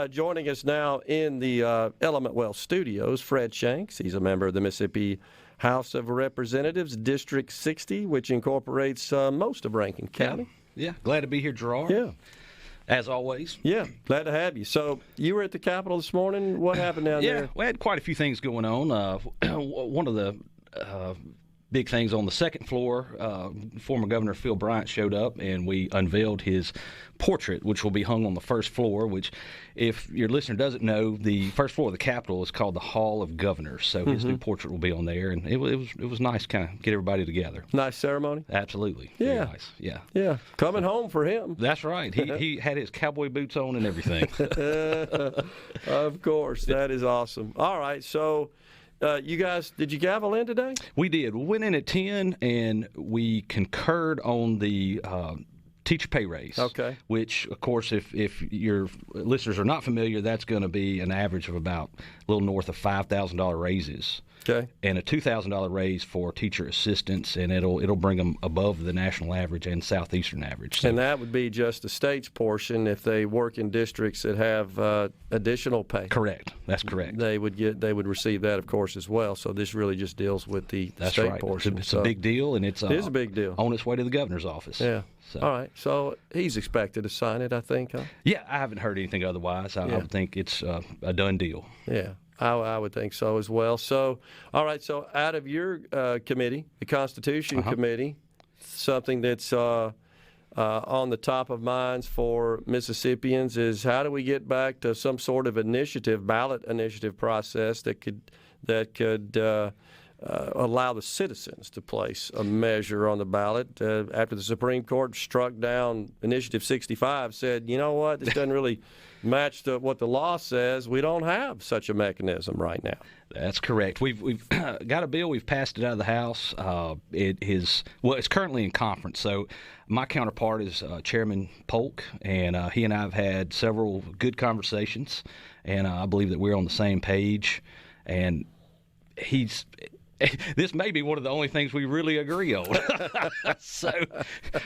Joining us now in the Element Well studios, Fred Shanks. He's a member of the Mississippi House of Representatives, District 60, which incorporates most of Rankin County. Yeah, glad to be here, Gerard. Yeah. As always. Yeah, glad to have you. So you were at the Capitol this morning. What happened down there? Yeah, we had quite a few things going on. One of the big things on the second floor, former Governor Phil Bryant showed up, and we unveiled his portrait, which will be hung on the first floor, which, if your listener doesn't know, the first floor of the Capitol is called the Hall of Governors, so his new portrait will be on there, and it was nice to kind of get everybody together. Nice ceremony? Absolutely. Yeah. Very nice. Yeah. Yeah. Coming home for him. That's right. He had his cowboy boots on and everything. Of course. That is awesome. All right, so... you guys, did you gavel in today? We did. We went in at 10, and we concurred on the teacher pay raise. Okay. Which, of course, if your listeners are not familiar, that's going to be an average of about a little north of $5,000 raises. Okay. And a $2,000 raise for teacher assistants, and it'll bring them above the national average and southeastern average. So, and that would be just the state's portion if they work in districts that have additional pay. Correct. That's correct. They would receive that, of course, as well. So this really just deals with the state portion. It's a big deal, and it is a big deal on its way to the governor's office. Yeah. So. All right. So he's expected to sign it, I think. Huh? Yeah, I haven't heard anything otherwise. I would think it's a done deal. Yeah. I would think so as well. So, all right, so out of your committee, the Constitution Committee, something that's on the top of minds for Mississippians is how do we get back to some sort of ballot initiative process that could allow the citizens to place a measure on the ballot. After the Supreme Court struck down Initiative 65, said, you know what, this doesn't really match what the law says. We don't have such a mechanism right now. That's correct. We've got a bill. We've passed it out of the House. It's currently in conference. So my counterpart is Chairman Polk, and he and I have had several good conversations, and I believe that we're on the same page. And this may be one of the only things we really agree on.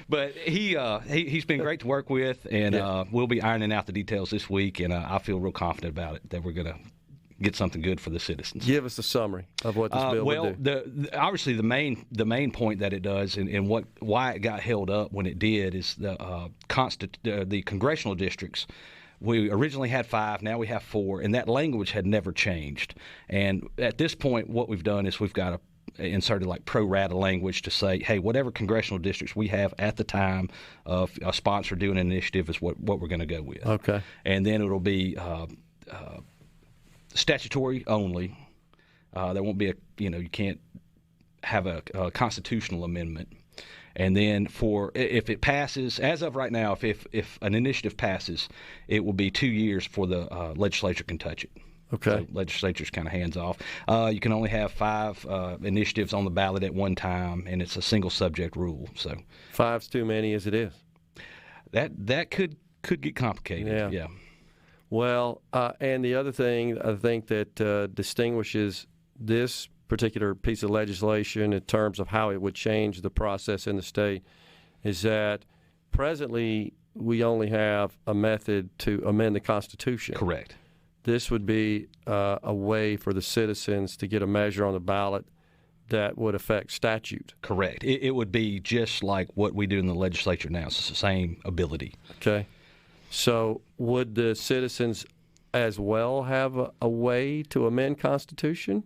But he's been great to work with, and we'll be ironing out the details this week, and I feel real confident about it that we're going to get something good for the citizens. Give us a summary of what this bill would do. Obviously the main point that it does, and why it got held up when it did, is the congressional districts. We originally had 5, now we have 4, and that language had never changed. And at this point, what we've done is we've got inserted like pro rata language to say, hey, whatever congressional districts we have at the time of a sponsor doing an initiative is what we're going to go with. Okay. And then it'll be statutory only. There won't be you can't have a constitutional amendment. And then if it passes, as of right now, if an initiative passes, it will be 2 years before the legislature can touch it. Okay. So legislature's kind of hands off. You can only have 5 initiatives on the ballot at one time, and it's a single subject rule. So 5's too many as it is. That could get complicated. Yeah. Well, and the other thing I think that distinguishes this particular piece of legislation in terms of how it would change the process in the state is that presently we only have a method to amend the Constitution. Correct. This would be a way for the citizens to get a measure on the ballot that would affect statute. Correct. It would be just like what we do in the legislature now. It's the same ability. Okay. So would the citizens as well have a way to amend Constitution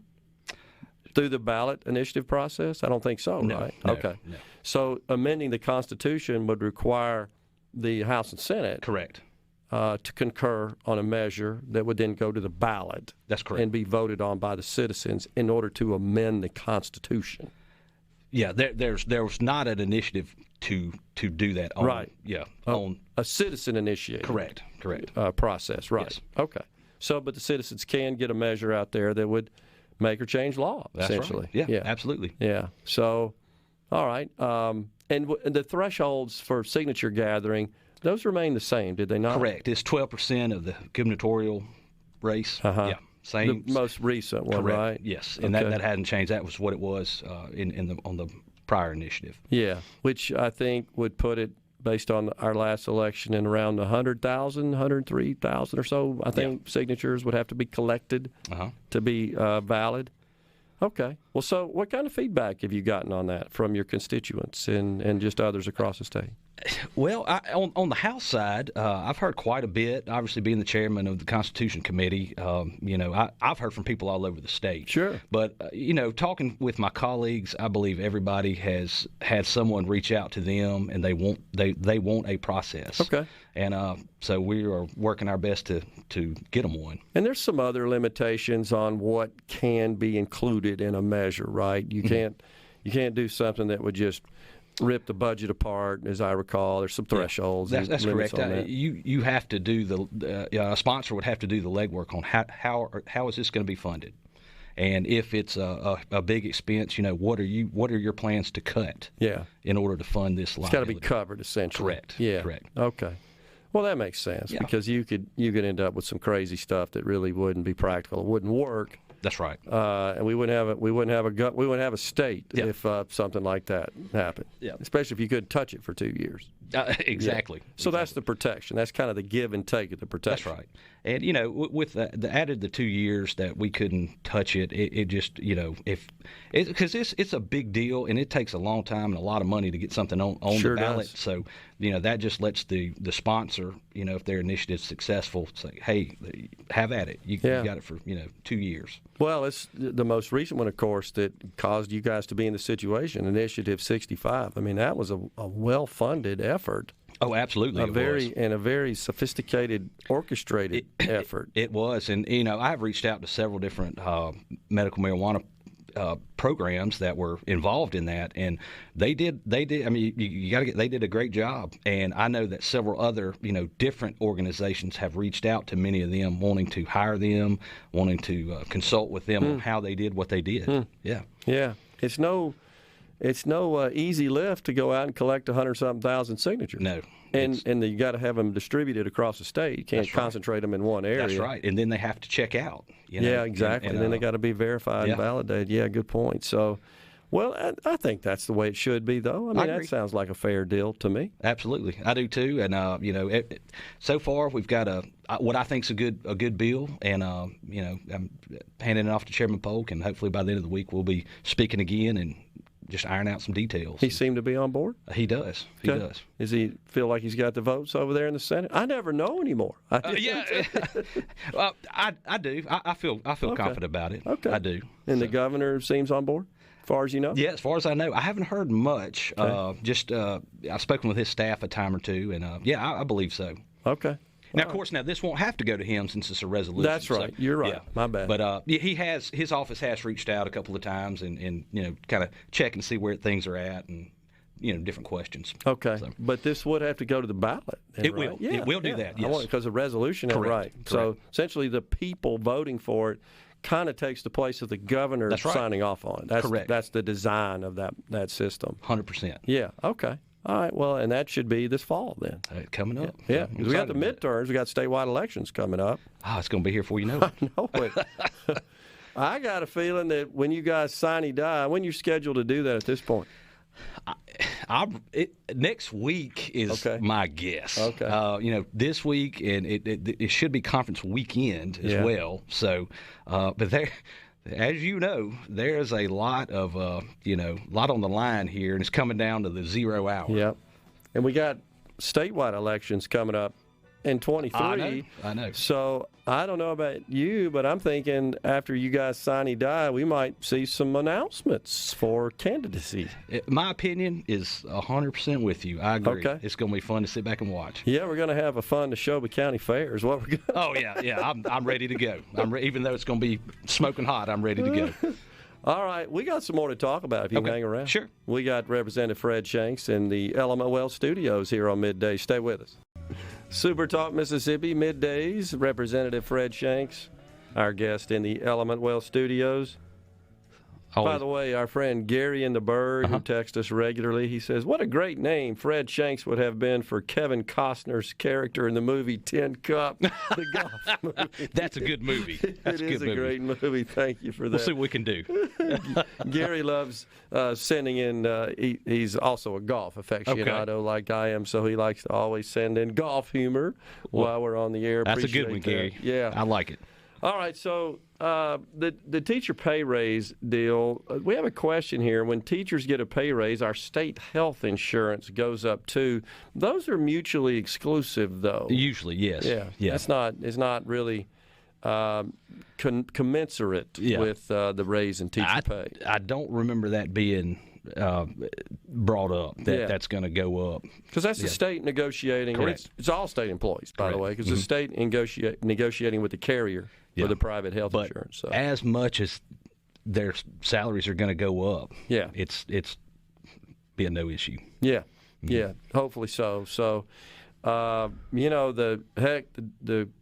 through the ballot initiative process? I don't think so, right? Okay. No. So amending the Constitution would require the House and Senate to concur on a measure that would then go to the ballot. That's correct. And be voted on by the citizens in order to amend the Constitution. Yeah, there was not an initiative to do that. On a citizen initiated. Correct. Process, right? Yes. Okay. So, but the citizens can get a measure out there that would make or change law, essentially. Right. Yeah, absolutely. Yeah. So, all right. And the thresholds for signature gathering, those remain the same, did they not? Correct. It's 12% of the gubernatorial race. Yeah. Same. The most recent one, correct. Right? Yes. And that hadn't changed. That was what it was on the prior initiative. Yeah. Which I think would put it based on our last election, in around 100,000, 103,000 or so, I think, signatures would have to be collected to be valid. Okay. Well, so what kind of feedback have you gotten on that from your constituents and just others across the state? Well, on the House side, I've heard quite a bit. Obviously, being the chairman of the Constitution Committee, I've heard from people all over the state. Sure. But talking with my colleagues, I believe everybody has had someone reach out to them, and they want a process. Okay. And so we are working our best to get them one. And there's some other limitations on what can be included in a measure, right? You can't do something that would just rip the budget apart. As I recall, there's some thresholds. That's correct. That. You have to do a sponsor would have to do the legwork on how is this going to be funded, and if it's a big expense, what are your plans to cut? In order to fund this liability. It's got to be covered, essentially. Correct. Correct. Okay. Well, that makes sense because you could end up with some crazy stuff that really wouldn't be practical. It wouldn't work. That's right. And we wouldn't have a state if something like that happened. Yeah. Especially if you couldn't touch it for 2 years. Exactly. Yeah. So that's the protection. That's kind of the give and take of the protection. That's right. And with the added the 2 years that we couldn't touch it, it just because it's a big deal and it takes a long time and a lot of money to get something on the ballot. Does. So that just lets the sponsor, if their initiative's successful, say, hey, have at it. You got it for 2 years. Well, it's the most recent one, of course, that caused you guys to be in the situation, Initiative 65. I mean, that was a well-funded effort. Oh, absolutely. A very sophisticated, orchestrated effort. It was. And, I have reached out to several different medical marijuana programs that were involved in that, and they did. I mean, they did a great job. And I know that several other, different organizations have reached out to many of them, wanting to hire them, wanting to consult with them on how they did what they did. Yeah. It's no easy lift to go out and collect 100-something thousand signatures. No. And you got to have them distributed across the state. You can't concentrate them in one area. That's right. And then they have to check out. Yeah, exactly. And then they got to be verified and validated. Yeah, good point. So, well, I think that's the way it should be, though. I mean, that sounds like a fair deal to me. Absolutely. I do, too. And, so far we've got what I think is a good bill. And, I'm handing it off to Chairman Polk. And hopefully by the end of the week we'll be speaking again and just iron out some details. He seemed to be on board? He does. He does. Does he feel like he's got the votes over there in the Senate? I never know anymore. Well, I do. I feel confident about it. Okay. I do. And the governor seems on board, as far as you know? Yeah, as far as I know. I haven't heard much. Okay. I've spoken with his staff a time or two, and I believe so. Okay. Now, of course, this won't have to go to him since it's a resolution. That's right. So, you're right. Yeah. My bad. But his office has reached out a couple of times and kind of check and see where things are at and different questions. Okay. So. But this would have to go to the ballot. It will. Yeah, it will do that. Yes. Because the resolution. Correct. Right. Correct. So essentially, the people voting for it kind of takes the place of the governor signing off on it. That's correct. That's the design of that system. 100%. Yeah. Okay. All right, well, and that should be this fall then. Coming up. Yeah, because we got the midterms. We got statewide elections coming up. Oh, it's going to be here before you know it. I know it. I got a feeling that when you guys Sine Die, when you're scheduled to do that at this point? Next week is my guess. Okay. This week, and it should be conference weekend as well. So, but there. As you know, there's a lot of lot on the line here, and it's coming down to the 0 hour. Yep. And we got statewide elections coming up in 23. I know. So I don't know about you, but I'm thinking after you guys Sine Die, we might see some announcements for candidacy. My opinion is 100% with you. I agree. Okay. It's going to be fun to sit back and watch. Yeah, we're going to have a fun Neshoba County Fair is what we're going to. Oh, yeah. I'm ready to go. Even though it's going to be smoking hot, I'm ready to go. All right, we got some more to talk about if you can hang around. Sure. We got Representative Fred Shanks in the Element Studios here on Midday. Stay with us. SuperTalk Mississippi, Middays. Representative Fred Shanks, our guest in the Element Studios. By the way, our friend Gary in the Bird, who texts us regularly, he says, "What a great name Fred Shanks would have been for Kevin Costner's character in the movie Tin Cup, the golf movie." That's a good movie. That's it is a great movie. Thank you for that. We'll see what we can do. Gary loves sending in, he's also a golf aficionado like I am, so he likes to always send in golf humor while we're on the air. That's Appreciate a good one, that. Gary. Yeah. I like it. All right, so the teacher pay raise deal, we have a question here. When teachers get a pay raise, our state health insurance goes up too. Those are mutually exclusive, though. Usually, yes. Yeah. It's not really commensurate with the raise in teacher pay. I don't remember that being brought up, that's going to go up. Because that's the state negotiating. It's all state employees, by the way, because the state negotiating with the carrier for the private health insurance. So. As much as their salaries are going to go up, it's being no issue. Yeah, hopefully so. So, the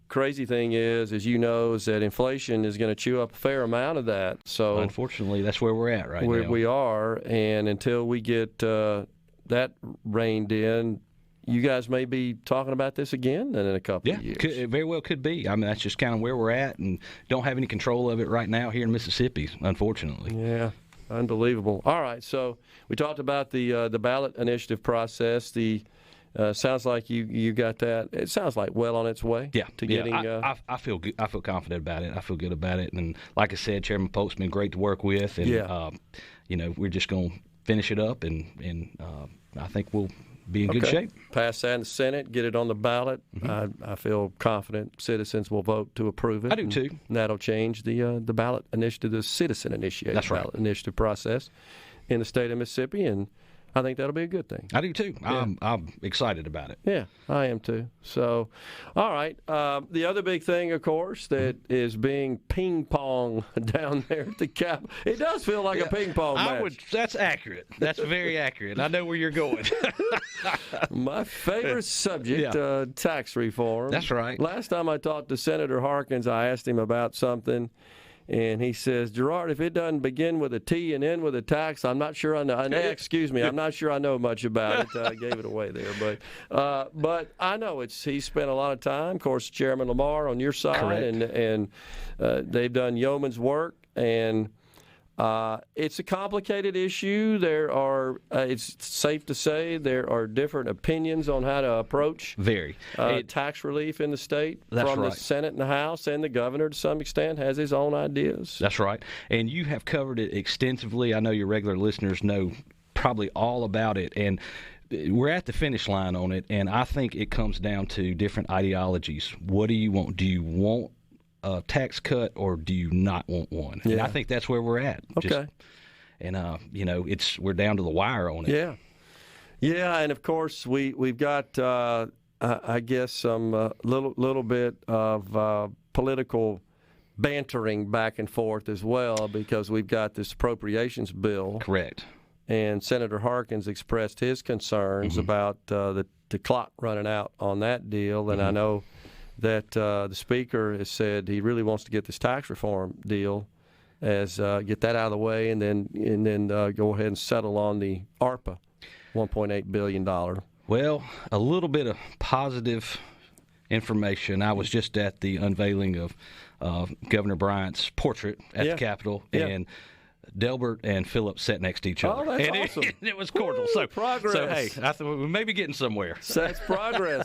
crazy thing is that inflation is going to chew up a fair amount of that. So unfortunately, that's where we're at now. We are, and until we get that reined in, you guys may be talking about this again in a couple of years. It very well could be. I mean, that's just kind of where we're at, and don't have any control of it right now here in Mississippi, unfortunately. Yeah, unbelievable. All right, so we talked about the ballot initiative process. Sounds like you got that. It sounds like well on its way. To getting. I feel good. I feel confident about it. I feel good about it. And like I said, Chairman Polk's been great to work with. And we're just going to finish it up, and I think we'll be in good shape. Pass that in the Senate, get it on the ballot. I feel confident citizens will vote to approve it. I do too. And that'll change the ballot initiative, the citizen-initiated ballot initiative process in the state of Mississippi, and I think that'll be a good thing. I do too. Yeah. I'm excited about it. Yeah, I am too. So, all right. The other big thing, of course, that is being ping-pong down there at the Capitol. It does feel like a ping-pong match. That's accurate. That's very accurate. I know where you're going. My favorite subject, tax reform. That's right. Last time I talked to Senator Harkins, I asked him about something. And he says, Gerard, if it doesn't begin with a T and end with a tax, I'm not sure I know. Excuse me, I'm not sure I know much about it. I gave it away there, but I know he spent a lot of time. Of course, Chairman Lamar on your side, and they've done yeoman's work, and it's a complicated issue. It's safe to say, there are different opinions on how to approach tax relief in the state from the Senate and the House, and the governor, to some extent, has his own ideas. That's right. And you have covered it extensively. I know your regular listeners know probably all about it. And we're at the finish line on it, and I think it comes down to different ideologies. What do you want? Do you want a tax cut, or do you not want one? And I think that's where we're at. Okay. We're down to the wire on it. Yeah, and of course we've got I guess some little bit of political bantering back and forth as well, because we've got this appropriations bill. Correct. And Senator Harkins expressed his concerns about the clock running out on that deal, and I know that the Speaker has said he really wants to get this tax reform deal, get that out of the way, and then go ahead and settle on the ARPA, $1.8 billion. Well, a little bit of positive information. I was just at the unveiling of Governor Bryant's portrait at the Capitol, and Delbert and Philip sat next to each other. Oh, that's awesome. It was cordial. Woo, progress. So, hey, I thought we may be getting somewhere. That's progress.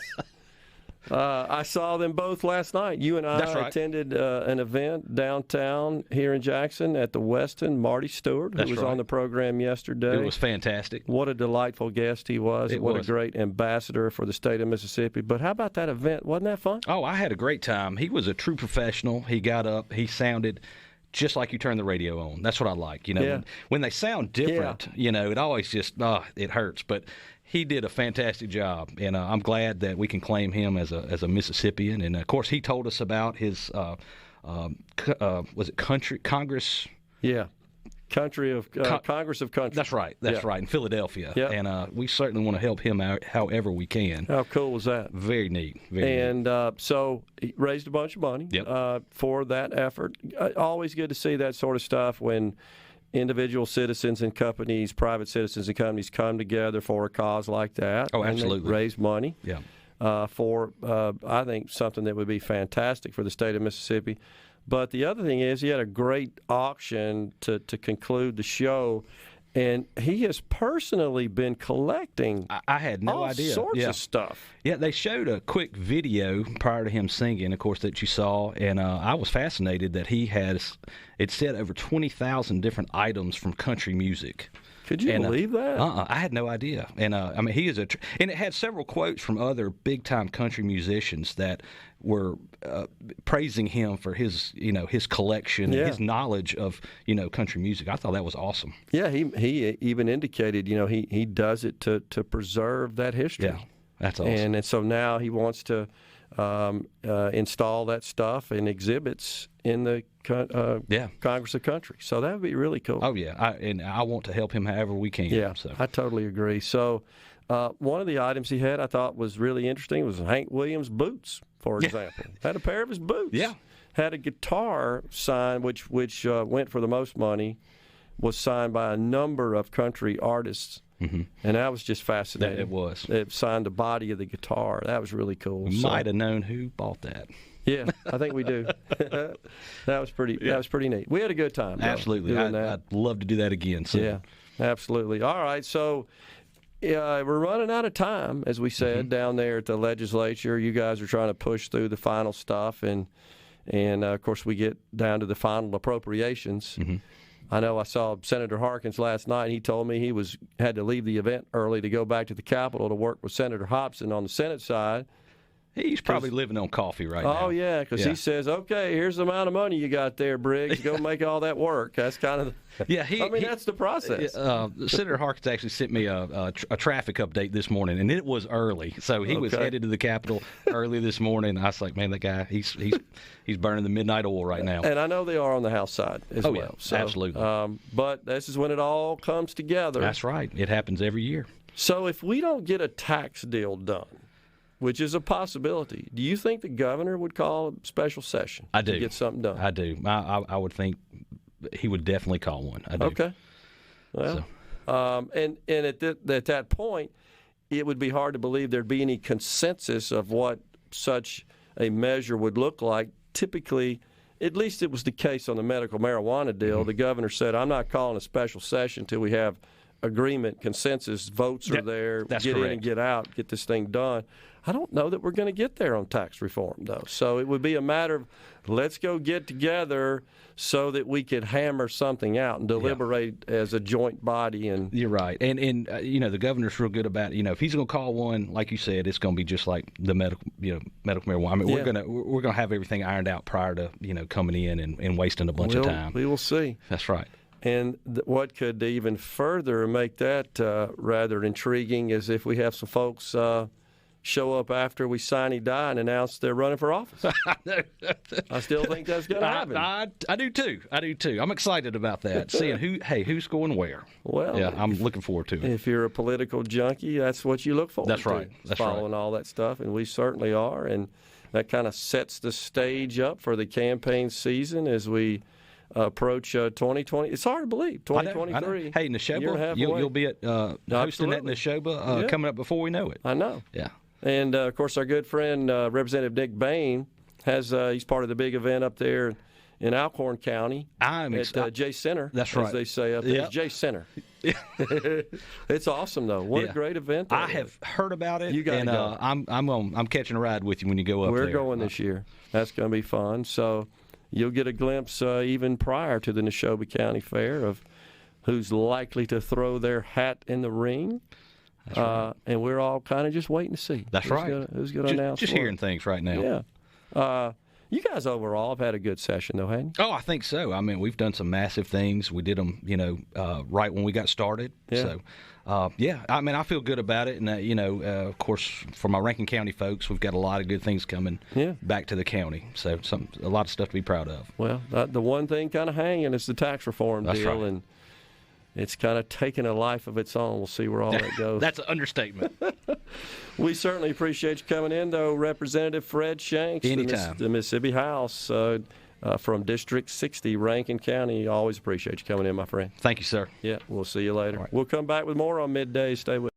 I saw them both last night. You and I attended an event downtown here in Jackson at the Westin. Marty Stewart, who was on the program yesterday. It was fantastic. What a delightful guest he was. What a great ambassador for the state of Mississippi. But how about that event? Wasn't that fun? Oh, I had a great time. He was a true professional. He got up. He sounded just like you turn the radio on. That's what I like. When they sound different, it always just, it hurts. But he did a fantastic job, and I'm glad that we can claim him as a Mississippian. And of course, he told us about his was it Congress? Yeah, Congress of Countries. That's right. That's right, in Philadelphia. Yep. And we certainly want to help him out however we can. How cool was that? Very neat. So he raised a bunch of money for that effort. Always good to see that sort of stuff when individual citizens and companies, private citizens and companies come together for a cause like that. Oh, and absolutely. they raise money. Yeah. For I think something that would be fantastic for the state of Mississippi. But the other thing is he had a great auction to conclude the show, and he has personally been collecting I had no idea. All sorts of stuff. Yeah, they showed a quick video prior to him singing, of course, that you saw, and I was fascinated that he has, it said over 20,000 different items from country music. Could you believe that? I had no idea. And I mean, he is and it had several quotes from other big-time country musicians that were praising him for his, his collection, and his knowledge of, country music. I thought that was awesome. Yeah, he even indicated, he does it to preserve that history. Yeah, that's awesome. And so now he wants to install that stuff in exhibits in the Congress of Country. So that would be really cool. Oh, yeah. And I want to help him however we can. Yeah, so. I totally agree. So one of the items he had I thought was really interesting was Hank Williams' boots, for example. Had a pair of his boots. Yeah. Had a guitar signed, which went for the most money, was signed by a number of country artists. Mm-hmm. And that was just fascinating. It was. It signed the body of the guitar. That was really cool. We might have known who bought that. Yeah, I think we do. That was pretty. Yeah. That was pretty neat. We had a good time. Absolutely, I'd love to do that again. So. Yeah, absolutely. All right, so we're running out of time, as we said, down there at the legislature. You guys are trying to push through the final stuff, and of course we get down to the final appropriations. Mm-hmm. I know I saw Senator Harkins last night. He told me he had to leave the event early to go back to the Capitol to work with Senator Hobson on the Senate side. He's probably living on coffee right now. Oh, yeah, because he says, okay, here's the amount of money you got there, Briggs. Go make all that work. That's kind of that's the process. Senator Harkins actually sent me a traffic update this morning, and it was early. So he was headed to the Capitol early this morning. I was like, man, that guy, he's burning the midnight oil right now. And I know they are on the House side as well. Yeah, so, absolutely. But this is when it all comes together. That's right. It happens every year. So if we don't get a tax deal done, which is a possibility, do you think the governor would call a special session to get something done? I do. I would think he would definitely call one. I do. Okay. Well, and at that point, it would be hard to believe there'd be any consensus of what such a measure would look like. Typically, at least it was the case on the medical marijuana deal. The governor said, I'm not calling a special session until we have agreement, consensus, votes are there, that's get correct. in and get out, get this thing done. I don't know that we're going to get there on tax reform, though. So it would be a matter of let's go get together so that we could hammer something out and deliberate as a joint body. And you're right. And the governor's real good about it. If he's going to call one, like you said, it's going to be just like the medical marijuana. I mean, we're going to have everything ironed out prior to coming in and wasting a bunch of time. We will see. That's right. And what could even further make that rather intriguing is if we have some folks show up after we Sine Die and announce they're running for office. I still think that's going to happen. I do too. I'm excited about that. Seeing who's going where. Well, yeah, I'm looking forward to it. If you're a political junkie, that's what you look forward to. That's right. Following all that stuff, and we certainly are. And that kind of sets the stage up for the campaign season as we approach 2020. It's hard to believe, 2023. I know. Hey, Neshoba, you'll be at hosting that Neshoba coming up before we know it. I know. Yeah. And, of course, our good friend, Representative Nick Bain, he's part of the big event up there in Alcorn County at J Center. That's right. As they say up there. It's J Center. It's awesome, though. What a great event that I have heard about it. You got to go. I'm catching a ride with you when you go up there. We're going this year. That's going to be fun. So you'll get a glimpse even prior to the Neshoba County Fair of who's likely to throw their hat in the ring. That's right. And we're all kind of just waiting to see. That's right. Who's going to announce Just hearing things right now. Yeah. You guys overall have had a good session, though, haven't you? Oh, I think so. I mean, we've done some massive things. We did them, right when we got started. Yeah. So, I mean, I feel good about it. And, of course, for my Rankin County folks, we've got a lot of good things coming back to the county. So a lot of stuff to be proud of. Well, the one thing kind of hanging is the tax reform deal. Right. And it's kind of taken a life of its own. We'll see where all that goes. That's an understatement. We certainly appreciate you coming in, though, Representative Fred Shanks. Anytime. The Mississippi House. from District 60, Rankin County. Always appreciate you coming in, my friend. Thank you, sir. Yeah, we'll see you later. All right. We'll come back with more on Midday. Stay with us.